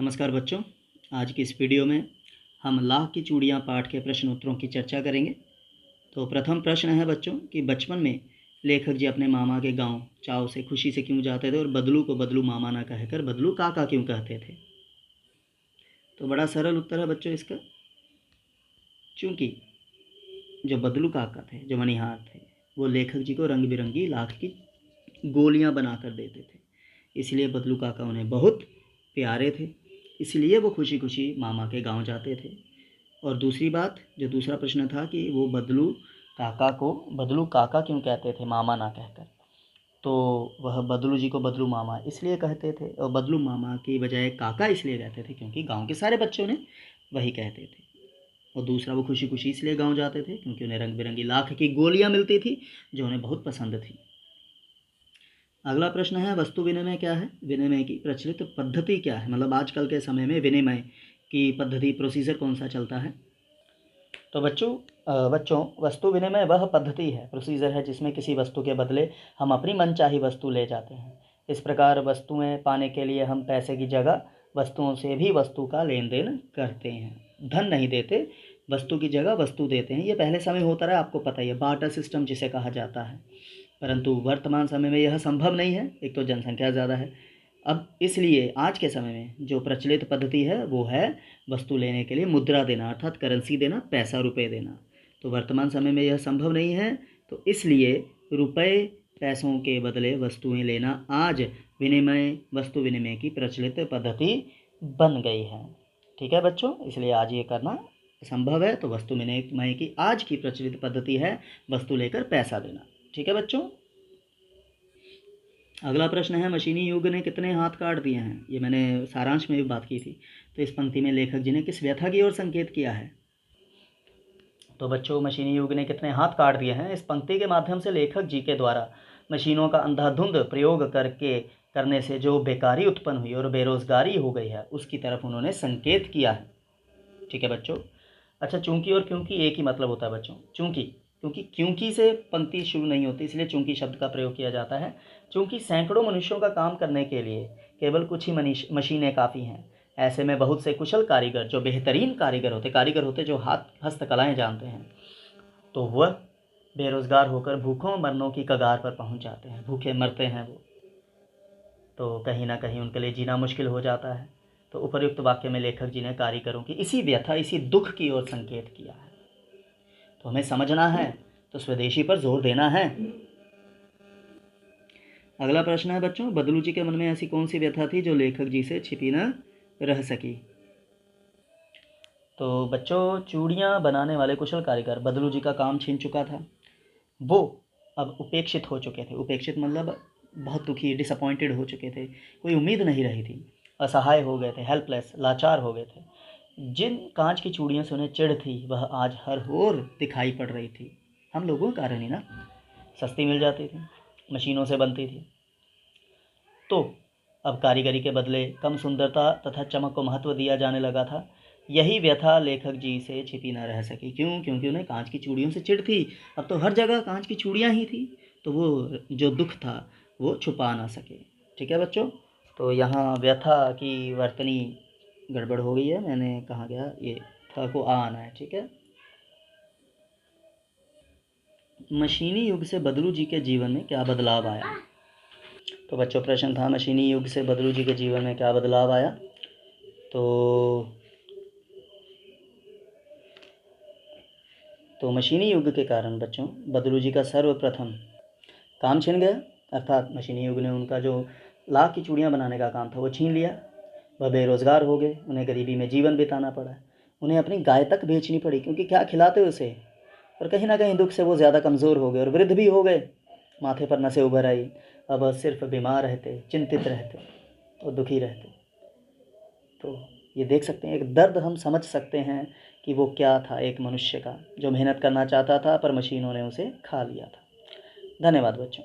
नमस्कार बच्चों, आज की इस वीडियो में हम लाह की चूड़ियाँ पाठ के प्रश्न उत्तरों की चर्चा करेंगे। तो प्रथम प्रश्न है बच्चों कि बचपन में लेखक जी अपने मामा के गांव चाव से खुशी से क्यों जाते थे और बदलू को बदलू मामा ना कहकर बदलू काका क्यों कहते थे। तो बड़ा सरल उत्तर है बच्चों इसका, चूँकि जो बदलू काका थे, जो मणिहार थे, वो लेखक जी को रंग बिरंगी लाख की गोलियाँ बना कर देते थे, इसलिए बदलू काका उन्हें बहुत प्यारे थे, इसलिए वो खुशी खुशी मामा के गांव जाते थे। और दूसरी बात, जो दूसरा प्रश्न था कि वो बदलू काका क्यों कहते थे मामा ना कहकर, तो वह बदलू जी को बदलू मामा इसलिए कहते थे और बदलू मामा की बजाय काका इसलिए कहते थे क्योंकि गांव के सारे बच्चों ने वही कहते थे। और दूसरा, वो खुशी खुशी इसलिए गांव जाते थे क्योंकि उन्हें रंग बिरंगी लाख की गोलियां मिलती थी जो उन्हें बहुत पसंद थी। अगला प्रश्न है, वस्तु विनिमय क्या है, विनिमय की प्रचलित पद्धति क्या है, मतलब आजकल के समय में विनिमय की पद्धति प्रोसीजर कौन सा चलता है। तो बच्चों वस्तु विनिमय वह पद्धति है, प्रोसीजर है जिसमें किसी वस्तु के बदले हम अपनी मनचाही वस्तु ले जाते हैं। इस प्रकार वस्तुएं पाने के लिए हम पैसे की जगह वस्तुओं से भी वस्तु का लेन देन करते हैं, धन नहीं देते, वस्तु की जगह वस्तु देते हैं। ये पहले समय होता रहा, आपको पता ही है, बार्टर सिस्टम जिसे कहा जाता है। परंतु वर्तमान समय में यह संभव नहीं है, एक तो जनसंख्या ज़्यादा है। अब इसलिए आज के समय में जो प्रचलित पद्धति है वो है वस्तु लेने के लिए मुद्रा देना, अर्थात करेंसी देना, पैसा रुपए देना। तो वर्तमान समय में यह संभव नहीं है, तो इसलिए रुपए पैसों के बदले वस्तुएं लेना आज वस्तु विनिमय की प्रचलित पद्धति बन गई है। ठीक है बच्चों, इसलिए आज ये करना संभव है। तो वस्तु विनिमय की आज की प्रचलित पद्धति है वस्तु लेकर पैसा देना। ठीक है बच्चों। अगला प्रश्न है, मशीनी युग ने कितने हाथ काट दिए हैं। ये मैंने सारांश में भी बात की थी। तो इस पंक्ति में लेखक जी ने किस व्यथा की ओर संकेत किया है। तो बच्चों, मशीनी युग ने कितने हाथ काट दिए हैं, इस पंक्ति के माध्यम से लेखक जी के द्वारा मशीनों का अंधाधुंध प्रयोग करने से जो बेकारी उत्पन्न हुई और बेरोजगारी हो गई है उसकी तरफ उन्होंने संकेत किया है। ठीक है बच्चों। अच्छा, चूंकि और क्योंकि एक ही मतलब होता है बच्चों। क्योंकि से पंक्ति शुरू नहीं होती, इसलिए चूंकि शब्द का प्रयोग किया जाता है। चूंकि सैकड़ों मनुष्यों का काम करने के लिए केवल कुछ ही मशीनें काफ़ी हैं, ऐसे में बहुत से कुशल कारीगर, जो बेहतरीन कारीगर होते जो हस्तकलाएँ जानते हैं, तो वह बेरोजगार होकर भूखों मरनों की कगार पर पहुंच जाते हैं, भूखे मरते हैं वो, तो कहीं ना कहीं उनके लिए जीना मुश्किल हो जाता है। तो उपर्युक्त वाक्य में लेखक जी ने कारीगरों की इसी व्यथा, इसी दुख की ओर संकेत किया है। तो हमें समझना है, तो स्वदेशी पर जोर देना है। अगला प्रश्न है बच्चों, बदलू जी के मन में ऐसी कौन सी व्यथा थी जो लेखक जी से छिपी न रह सकी। तो बच्चों, चूड़ियाँ बनाने वाले कुशल कारीगर बदलू जी का काम छीन चुका था। वो अब उपेक्षित हो चुके थे। उपेक्षित मतलब बहुत दुखी, डिसअपॉइंटेड हो चुके थे, कोई उम्मीद नहीं रही थी, असहाय हो गए थे, हेल्पलेस, लाचार हो गए थे। जिन कांच की चूड़ियों से उन्हें चिढ़ थी वह आज हर ओर दिखाई पड़ रही थी। हम लोगों के कारण ही ना, सस्ती मिल जाती थी, मशीनों से बनती थी। तो अब कारीगरी के बदले कम सुंदरता तथा चमक को महत्व दिया जाने लगा था। यही व्यथा लेखक जी से छिपी न रह सकी। क्यों? क्योंकि उन्हें कांच की चूड़ियों से चिढ़ थी। अब तो हर जगह कांच की चूड़ियाँ ही थी, तो वो जो दुख था वो छुपा ना सके। ठीक है बच्चों। तो यहाँ व्यथा की वर्तनी गड़बड़ हो गई है, मैंने कहा गया ये था को आना है। ठीक है। मशीनी युग से बदलू जी के जीवन में क्या बदलाव आया। तो बच्चों, प्रश्न था मशीनी युग से बदलू जी के जीवन में क्या बदलाव आया। तो मशीनी युग के कारण बच्चों बदलू जी का सर्वप्रथम काम छिन गया, अर्थात मशीनी युग ने उनका जो लाख की चूड़ियाँ बनाने का काम था वो छीन लिया। वह बेरोज़गार हो गए, उन्हें गरीबी में जीवन बिताना पड़ा, उन्हें अपनी गाय तक बेचनी पड़ी, क्योंकि क्या खिलाते उसे। और कहीं ना कहीं दुख से वो ज़्यादा कमज़ोर हो गए और वृद्ध भी हो गए, माथे पर नसें उभर आई। अब सिर्फ बीमार रहते, चिंतित रहते और दुखी रहते। तो ये देख सकते हैं, एक दर्द हम समझ सकते हैं कि वो क्या था, एक मनुष्य का जो मेहनत करना चाहता था पर मशीनों ने उसे खा लिया था। धन्यवाद बच्चों।